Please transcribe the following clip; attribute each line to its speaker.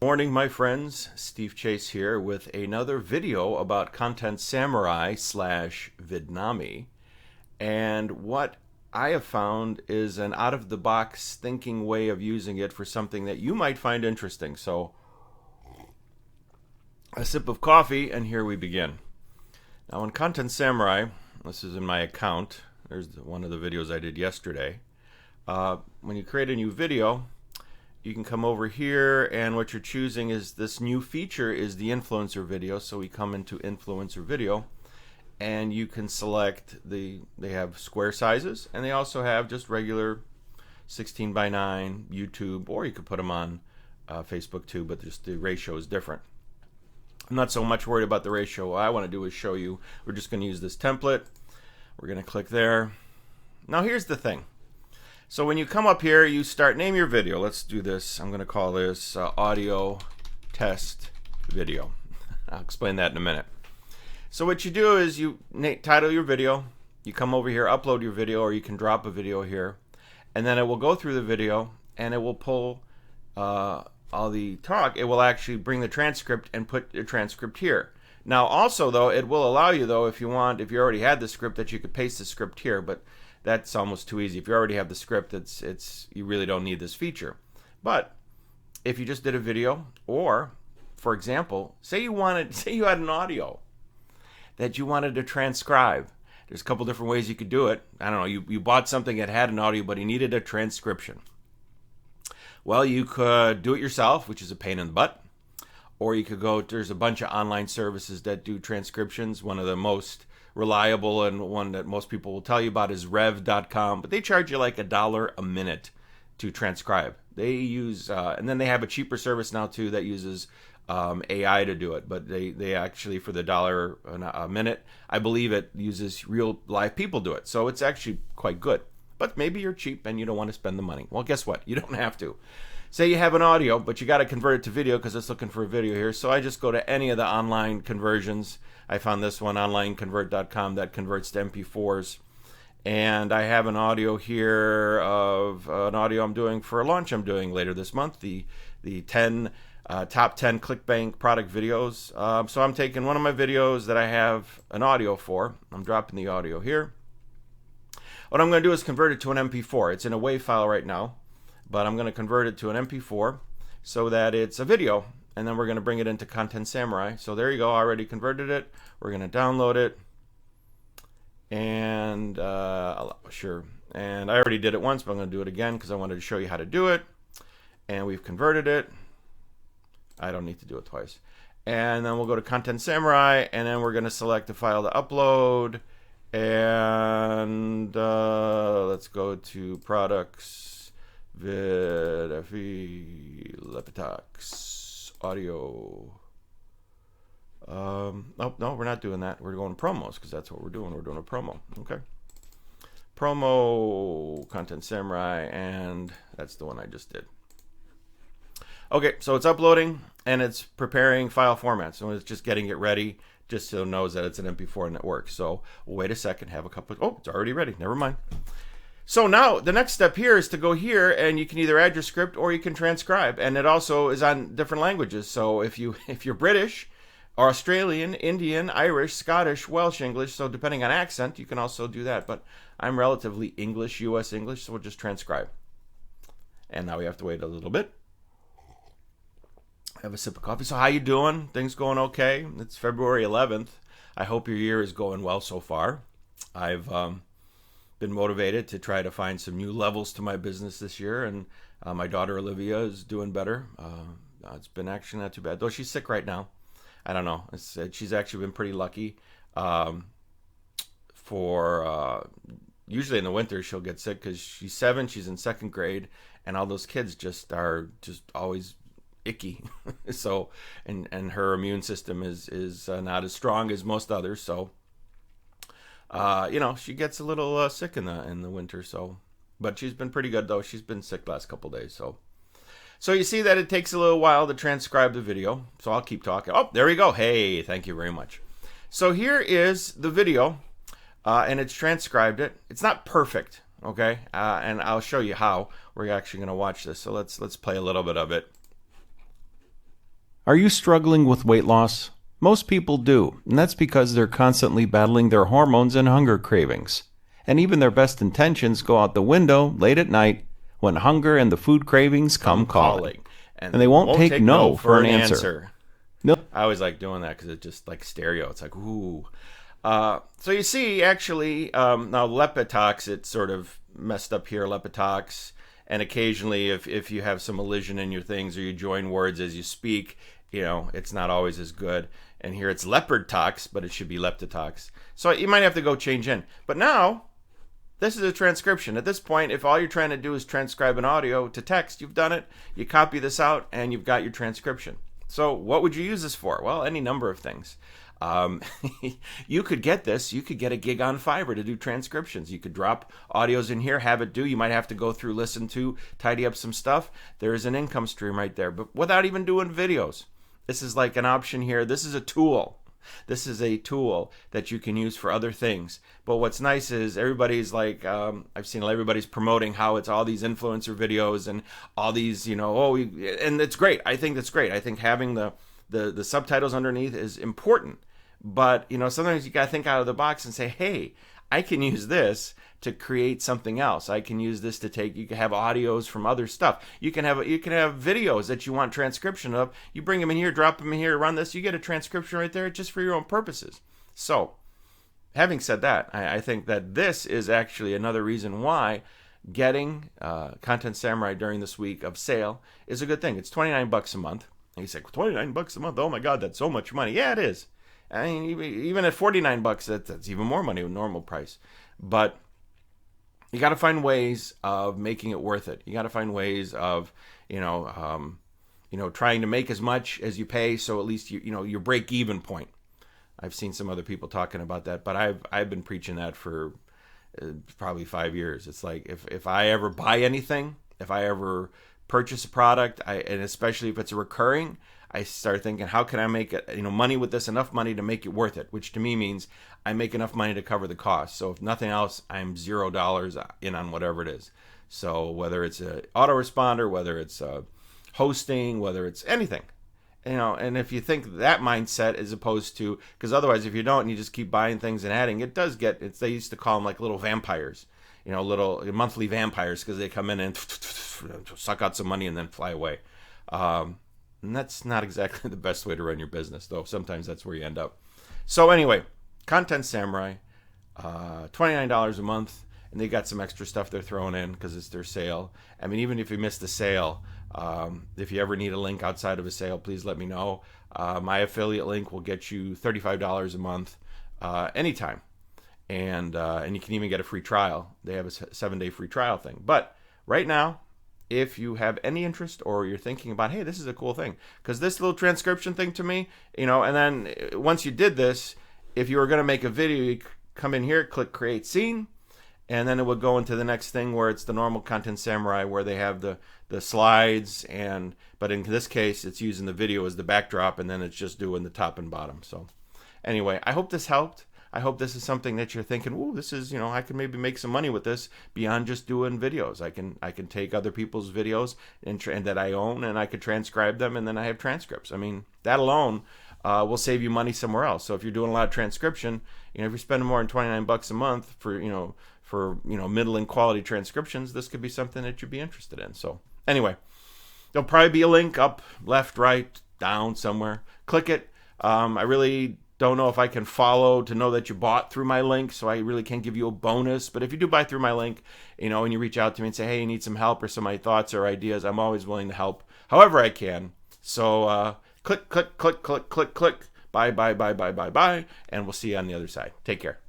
Speaker 1: Morning, my friends. Steve Chase here with another video about Content Samurai slash Vidnami. And what I have found is an out-of-the-box thinking way of using it for something that you might find interesting. So, a sip of coffee, and here we begin. Now, in Content Samurai, this is in my account. There's one of the videos I did yesterday. When you create a new video, you can come over here, and what you're choosing is this new feature is the influencer video. So we come into influencer video, and you can select they have square sizes, and they also have just regular 16:9 YouTube, or you could put them on Facebook too, but just the ratio is different. I'm not so much worried about the ratio. What I want to do is show you. We're just going to use this template. We're going to click there. Now here's the thing. So when you come up here, you start, name your video. Let's do this. I'm going to call this audio test video. I'll explain that in a minute. So what you do is you title your video. You come over here, upload your video, or you can drop a video here. And then it will go through the video, and it will pull all the talk. It will actually bring the transcript and put the transcript here. Now also, though, it will allow you, though, if you already had the script, that you could paste the script here. But that's almost too easy. If you already have the script, you really don't need this feature. But if you just did a video, or for example, say you had an audio that you wanted to transcribe. There's a couple different ways you could do it. I don't know, you bought something that had an audio, but you needed a transcription. Well, you could do it yourself, which is a pain in the butt. Or you could there's a bunch of online services that do transcriptions. One of the most reliable and one that most people will tell you about is rev.com, but they charge you like $1 a minute to transcribe. They use, and then they have a cheaper service now too that uses AI to do it, but they actually, for the $1 a minute, I believe it uses real live people do it. So it's actually quite good. But maybe you're cheap and you don't want to spend the money. Well, guess what? You don't have to. Say you have an audio, but you got to convert it to video because it's looking for a video here. So I just go to any of the online conversions. I found this one, onlineconvert.com, that converts to MP4s. And I have an audio here of an audio I'm doing for a launch I'm doing later this month, the 10 top 10 ClickBank product videos. So I'm taking one of my videos that I have an audio for. I'm dropping the audio here. What I'm going to do is convert it to an MP4. It's in a WAV file right now, but I'm going to convert it to an MP4 so that it's a video, and then we're going to bring it into Content Samurai. So there you go, I already converted it. We're going to download it, and sure. And I already did it once, but I'm going to do it again because I wanted to show you how to do it. And we've converted it. I don't need to do it twice. And then we'll go to Content Samurai, and then we're going to select the file to upload. And let's go to products, Lepitox, audio. Oh, no, we're not doing that. We're going to promos because that's what we're doing. We're doing a promo. Okay. Promo, Content Samurai, and that's the one I just did. Okay, so it's uploading and it's preparing file format. So it's just getting it ready, just so it knows that it's an MP4 and it works. So we'll wait a second, have a couple. Oh, it's already ready. Never mind. So now the next step here is to go here, and you can either add your script or you can transcribe, and it also is on different languages. So if you're British or Australian, Indian, Irish, Scottish, Welsh English, so depending on accent, you can also do that. But I'm relatively English, US English, so we'll just transcribe. And now we have to wait a little bit. Have a sip of coffee. So how you doing? Things going okay? It's February 11th. I hope your year is going well so far. I've been motivated to try to find some new levels to my business this year, and my daughter Olivia is doing better. It's been actually not too bad, though she's sick right now. I don't know. She's actually been pretty lucky. Usually in the winter she'll get sick because she's 7. She's in 2nd grade, and all those kids are always icky. So and her immune system is not as strong as most others, so she gets a little sick in the winter. So but she's been pretty good, though. She's been sick last couple days. So you see that it takes a little while to transcribe the video, so I'll keep talking. Oh, there we go. Hey, thank you very much. So here is the video, and it's transcribed it. It's not perfect, okay, and I'll show you how we're actually going to watch this. So let's play a little bit of it. Are you struggling with weight loss? Most people do, and that's because they're constantly battling their hormones and hunger cravings. And even their best intentions go out the window late at night when hunger and the food cravings come calling. And they won't take no for an answer. No. I always like doing that because it's just like stereo. It's like, ooh. So you see, actually, now Lepitox, it's sort of messed up here, Lepitox. And occasionally, if you have some elision in your things or you join words as you speak, it's not always as good. And here it's leopard tox, but it should be leptotox. So you might have to go change in. But now, this is a transcription. At this point, if all you're trying to do is transcribe an audio to text, you've done it. You copy this out, and you've got your transcription. So what would you use this for? Well, any number of things. You could get this. You could get a gig on Fiverr to do transcriptions. You could drop audios in here, have it do. You might have to go through, listen to, tidy up some stuff. There is an income stream right there, but without even doing videos. This is like an option here. This is a tool. This is a tool that you can use for other things. But what's nice is everybody's like, I've seen everybody's promoting how it's all these influencer videos and all these, and it's great. I think that's great. I think having the subtitles underneath is important. But, sometimes you got to think out of the box and say, hey, I can use this to create something else. I can use this to you can have audios from other stuff. You can have videos that you want transcription of. You bring them in here, drop them in here, run this. You get a transcription right there just for your own purposes. So, having said that, I think that this is actually another reason why getting Content Samurai during this week of sale is a good thing. It's $29 a month. And you say, $29 a month? Oh my God, that's so much money. Yeah, it is. I mean, even at $49, that's even more money with normal price. But you got to find ways of making it worth it. You got to find ways of, trying to make as much as you pay, so at least your break-even point. I've seen some other people talking about that, but I've been preaching that for probably 5 years. It's like if I ever buy anything, if I ever purchase a product, and especially if it's a recurring, I start thinking, how can I make money with this, enough money to make it worth it, which to me means I make enough money to cover the cost. So if nothing else, I'm $0 in on whatever it is. So whether it's an autoresponder, whether it's hosting, whether it's anything, and if you think that mindset as opposed to, because otherwise if you don't and you just keep buying things and adding, it does they used to call them like little vampires, little monthly vampires, because they come in and suck out some money and then fly away. And that's not exactly the best way to run your business, though. Sometimes that's where you end up. So anyway, Content Samurai, $29 a month, and they got some extra stuff they're throwing in because it's their sale. I mean, even if you missed the sale, if you ever need a link outside of a sale, please let me know. My affiliate link will get you $35 a month anytime. And you can even get a free trial. They have a 7-day free trial thing. But right now, if you have any interest or you're thinking about, hey, this is a cool thing, because this little transcription thing to me, and then once you did this, if you were going to make a video, you come in here, click create scene, and then it would go into the next thing where it's the normal Content Samurai where they have the slides, but in this case, it's using the video as the backdrop, and then it's just doing the top and bottom. So anyway, I hope this helped. I hope this is something that you're thinking, ooh, this is, I can maybe make some money with this beyond just doing videos. I can take other people's videos and that I own, and I could transcribe them, and then I have transcripts. I mean, that alone will save you money somewhere else. So if you're doing a lot of transcription, if you're spending more than $29 a month for middling quality transcriptions, this could be something that you'd be interested in. So anyway, there'll probably be a link up, left, right, down somewhere. Click it. I really don't know if I can follow to know that you bought through my link, so I really can't give you a bonus. But if you do buy through my link, and you reach out to me and say, hey, you need some help or some of my thoughts or ideas, I'm always willing to help however I can. So click, click, click, click, click, click. Bye, bye, bye, bye, bye, bye. And we'll see you on the other side. Take care.